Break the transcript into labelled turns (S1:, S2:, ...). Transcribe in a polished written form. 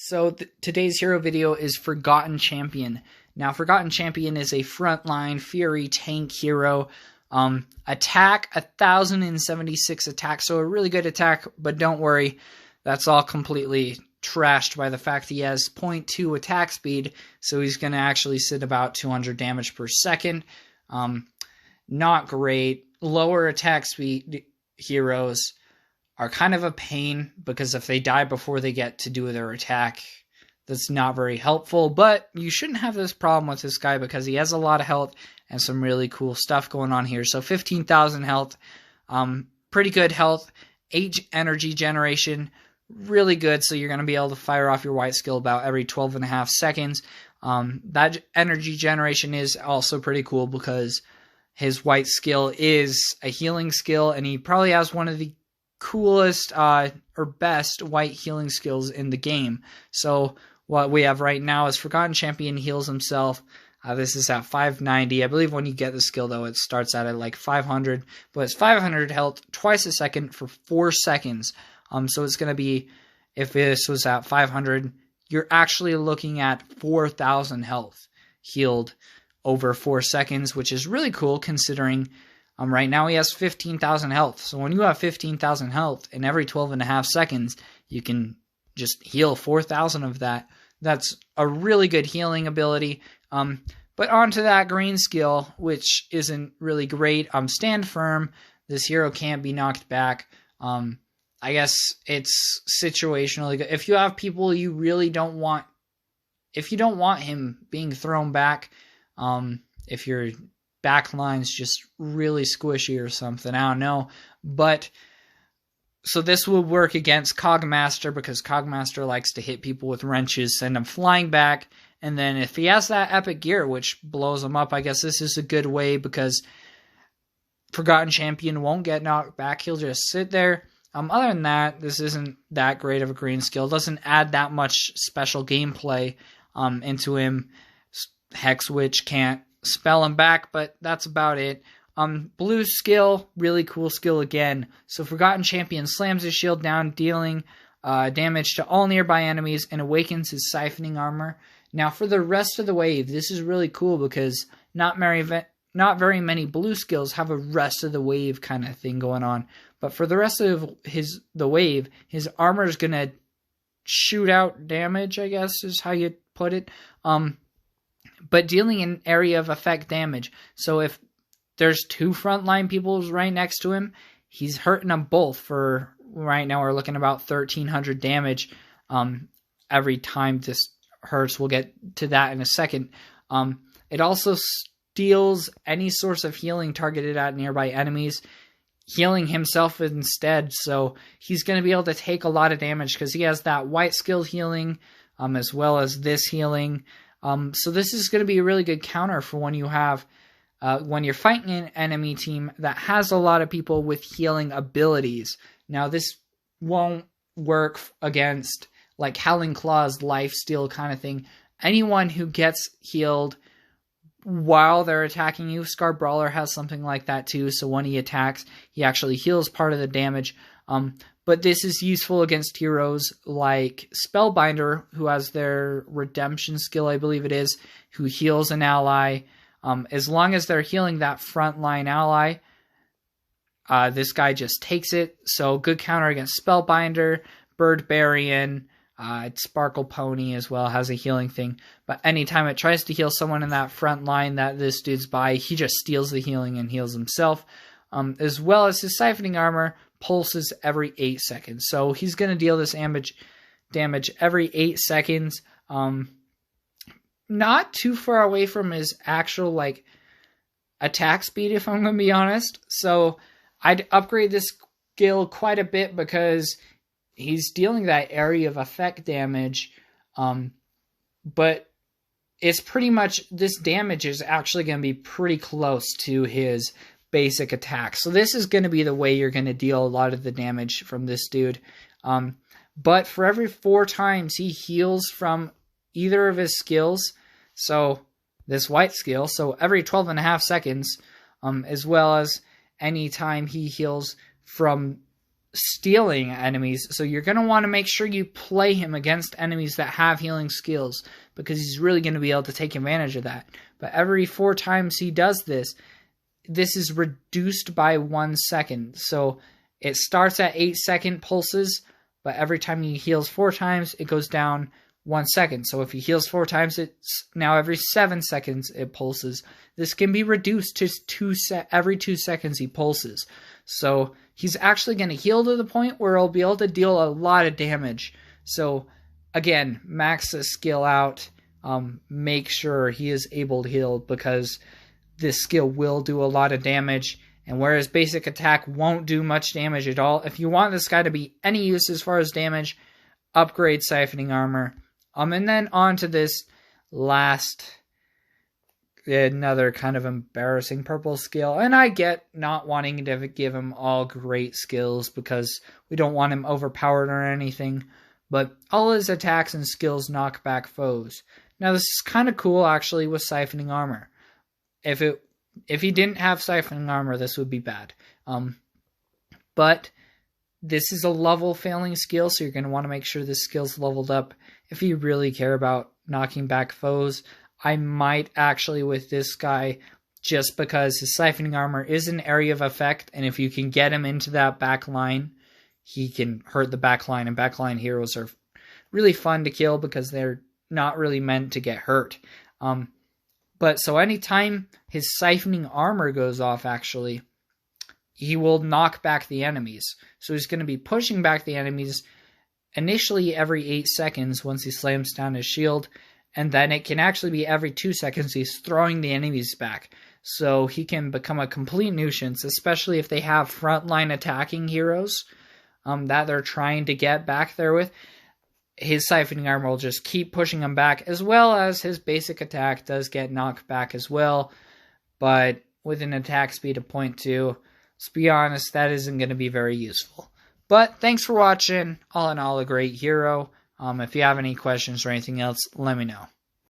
S1: So today's hero video is Forgotten Champion. Now, Forgotten Champion is a frontline Fury tank hero. Attack 1076 attack, so a really good attack, but don't worry, that's all completely trashed by the fact he has 0.2 attack speed, so he's going to actually sit about 200 damage per second. Not great. Lower attack speed heroes are kind of a pain, because if they die before they get to do their attack, that's not very helpful. But you shouldn't have this problem with this guy, because he has a lot of health and some really cool stuff going on here. So 15,000 health, pretty good health. 8 energy generation, really good. So you're going to be able to fire off your white skill about every 12.5 seconds. That energy generation is also pretty cool, because his white skill is a healing skill, and he probably has one of the coolest or best white healing skills in the game. So what we have right now is Forgotten Champion heals himself. This is at 590. I believe when you get the skill, though, it starts at like 500, but it's 500 health twice a second for 4 seconds. So it's going to be, if this was at 500, you're actually looking at 4,000 health healed over 4 seconds, which is really cool considering right now he has 15,000 health. So when you have 15,000 health, and every 12.5 seconds, you can just heal 4,000 of that. That's a really good healing ability. But onto that green skill, which isn't really great. Stand Firm. This hero can't be knocked back. I guess it's situationally good. If you have people you really don't want, if you don't want him being thrown back, if your back line's just really squishy or something, I don't know. But so this will work against Cogmaster, because Cogmaster likes to hit people with wrenches, send them flying back. And then if he has that epic gear, which blows him up, I guess this is a good way, because Forgotten Champion won't get knocked back. He'll just sit there. Other than that, this isn't that great of a green skill. It doesn't add that much special gameplay into him. Hex Witch can't spell him back, but that's about it. Blue skill, really cool skill again. So Forgotten Champion slams his shield down, dealing damage to all nearby enemies, and awakens his siphoning armor. Now for the rest of the wave, this is really cool, because not very many blue skills have a rest of the wave kind of thing going on. But for the rest of the wave, his armor is going to shoot out damage, I guess is how you put it. But dealing an area of effect damage. So if there's 2 frontline people right next to him, he's hurting them both for, right now we're looking about 1,300 damage every time this hurts. We'll get to that in a second. It also steals any source of healing targeted at nearby enemies, healing himself instead. So he's going to be able to take a lot of damage, because he has that white skill healing as well as this healing. So this is going to be a really good counter for when you have when you're fighting an enemy team that has a lot of people with healing abilities. Now this won't work against like Howling Claw's lifesteal kind of thing. Anyone who gets healed while they're attacking you, Scar Brawler has something like that too. So when he attacks, he actually heals part of the damage. But this is useful against heroes like Spellbinder, who has their redemption skill, I believe it is, who heals an ally. As long as they're healing that frontline ally, this guy just takes it. So good counter against Spellbinder. Birdbarian, Sparkle Pony as well has a healing thing. But anytime it tries to heal someone in that front line that this dude's by, he just steals the healing and heals himself. As well as his siphoning armor pulses every 8 seconds. So he's going to deal this damage every 8 seconds. Not too far away from his actual like attack speed, if I'm going to be honest. So I'd upgrade this skill quite a bit, because he's dealing that area of effect damage. But it's pretty much, this damage is actually going to be pretty close to his basic attack. So this is going to be the way you're going to deal a lot of the damage from this dude. But for every 4 times he heals from either of his skills, so this white skill, so every 12.5 seconds, as well as any time he heals from stealing enemies, so you're going to want to make sure you play him against enemies that have healing skills, because he's really going to be able to take advantage of that. But every 4 times he does this, this is reduced by 1 second. So it starts at 8-second pulses, but every time he heals 4 times, it goes down 1 second. So if he heals 4 times, it's now every 7 seconds it pulses. This can be reduced to every 2 seconds he pulses. So he's actually going to heal to the point where he'll be able to deal a lot of damage. So again, max the skill out. Make sure he is able to heal, because this skill will do a lot of damage. And whereas basic attack won't do much damage at all, if you want this guy to be any use as far as damage, upgrade Siphoning Armor. And then on to this last, another kind of embarrassing purple skill. And I get not wanting to give him all great skills because we don't want him overpowered or anything. But all his attacks and skills knock back foes. Now this is kind of cool actually with Siphoning Armor. If he didn't have Siphoning Armor, this would be bad. But this is a level failing skill, so you're going to want to make sure this skill's leveled up if you really care about knocking back foes. I might actually with this guy, just because his Siphoning Armor is an area of effect, and if you can get him into that back line, he can hurt the back line, and backline heroes are really fun to kill because they're not really meant to get hurt. But so anytime his Siphoning Armor goes off, actually, he will knock back the enemies. So he's going to be pushing back the enemies initially every 8 seconds once he slams down his shield, and then it can actually be every 2 seconds he's throwing the enemies back. So he can become a complete nuisance, especially if they have frontline attacking heroes that they're trying to get back there with. His Siphoning Armor will just keep pushing him back, as well as his basic attack does get knocked back as well, but with an attack speed of 0.2. Let's be honest, that isn't going to be very useful. But thanks for watching. All in all, a great hero. If you have any questions or anything else, let me know.